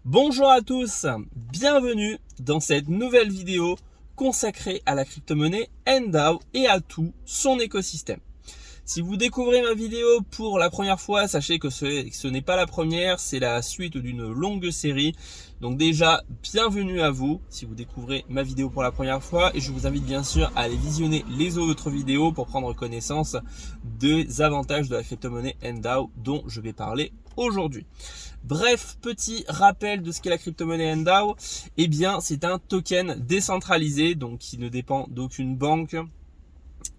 Bonjour à tous, bienvenue dans cette nouvelle vidéo consacrée à la crypto-monnaie NDAO et à tout son écosystème. Si vous découvrez ma vidéo pour la première fois, sachez que ce n'est pas la première, c'est la suite d'une longue série. Donc déjà, bienvenue à vous si vous découvrez ma vidéo pour la première fois. Et je vous invite bien sûr à aller visionner les autres vidéos pour prendre connaissance des avantages de la crypto-monnaie NDAO dont je vais parler aujourd'hui. Bref, petit rappel de ce qu'est la crypto-monnaie NDAO. Eh bien, c'est un token décentralisé, donc qui ne dépend d'aucune banque,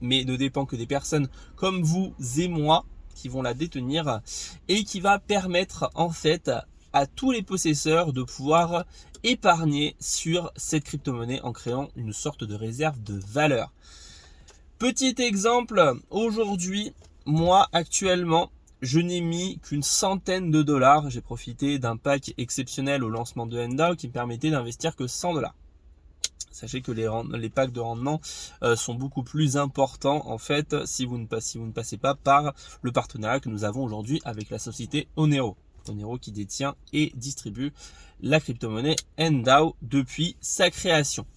mais ne dépend que des personnes comme vous et moi qui vont la détenir et qui va permettre en fait à tous les possesseurs de pouvoir épargner sur cette crypto-monnaie en créant une sorte de réserve de valeur. Petit exemple, aujourd'hui, moi actuellement, je n'ai mis qu'une centaine de dollars. J'ai profité d'un pack exceptionnel au lancement de NDAO qui me permettait d'investir que 100 dollars. Sachez que les packs de rendement sont beaucoup plus importants en fait si vous ne passez pas par le partenariat que nous avons aujourd'hui avec la société Onero. Onero qui détient et distribue la crypto-monnaie NDAO depuis sa création.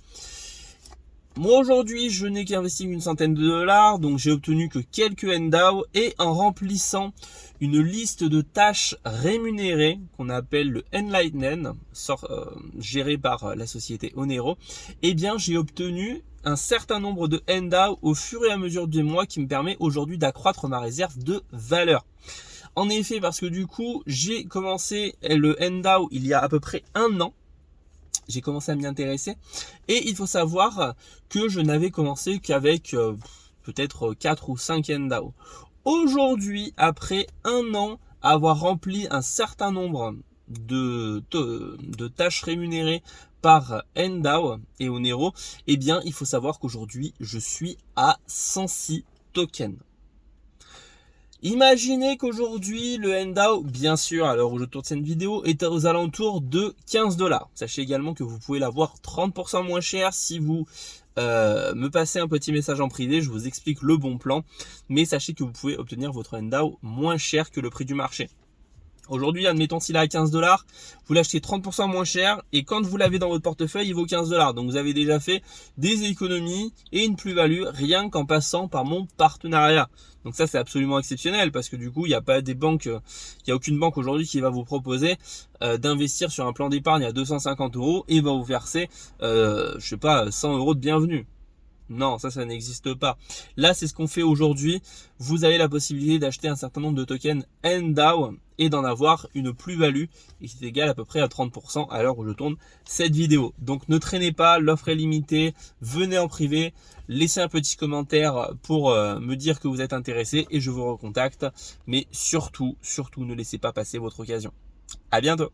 Moi aujourd'hui je n'ai qu'investi une centaine de dollars, donc j'ai obtenu que quelques NDAO et en remplissant une liste de tâches rémunérées qu'on appelle le Enlighten, géré par la société Onero, eh bien j'ai obtenu un certain nombre de NDAO au fur et à mesure des mois qui me permet aujourd'hui d'accroître ma réserve de valeur. En effet, parce que du coup j'ai commencé le NDAO il y a à peu près un an. J'ai commencé à m'y intéresser et il faut savoir que je n'avais commencé qu'avec peut-être 4 ou 5 NDAO. Aujourd'hui, après un an, avoir rempli un certain nombre de tâches rémunérées par NDAO et Onero, eh bien, il faut savoir qu'aujourd'hui, je suis à 106 tokens. Imaginez qu'aujourd'hui, le NDAO, bien sûr, à l'heure où je tourne cette vidéo, est aux alentours de 15 dollars. Sachez également que vous pouvez l'avoir 30% moins cher si vous me passez un petit message en privé. Je vous explique le bon plan. Mais sachez que vous pouvez obtenir votre NDAO moins cher que le prix du marché. Aujourd'hui, admettons s'il est à 15 dollars, vous l'achetez 30% moins cher et quand vous l'avez dans votre portefeuille, il vaut 15 dollars. Donc vous avez déjà fait des économies et une plus-value rien qu'en passant par mon partenariat. Donc ça, c'est absolument exceptionnel parce que du coup, il n'y a pas des banques, il n'y a aucune banque aujourd'hui qui va vous proposer d'investir sur un plan d'épargne à 250 euros et va vous verser, je sais pas, 100 euros de bienvenue. Non, ça n'existe pas. Là, c'est ce qu'on fait aujourd'hui. Vous avez la possibilité d'acheter un certain nombre de tokens NDAO et d'en avoir une plus-value et qui est égale à peu près à 30% à l'heure où je tourne cette vidéo. Donc ne traînez pas, l'offre est limitée. Venez en privé, laissez un petit commentaire pour me dire que vous êtes intéressé et je vous recontacte. Mais surtout, ne laissez pas passer votre occasion. À bientôt.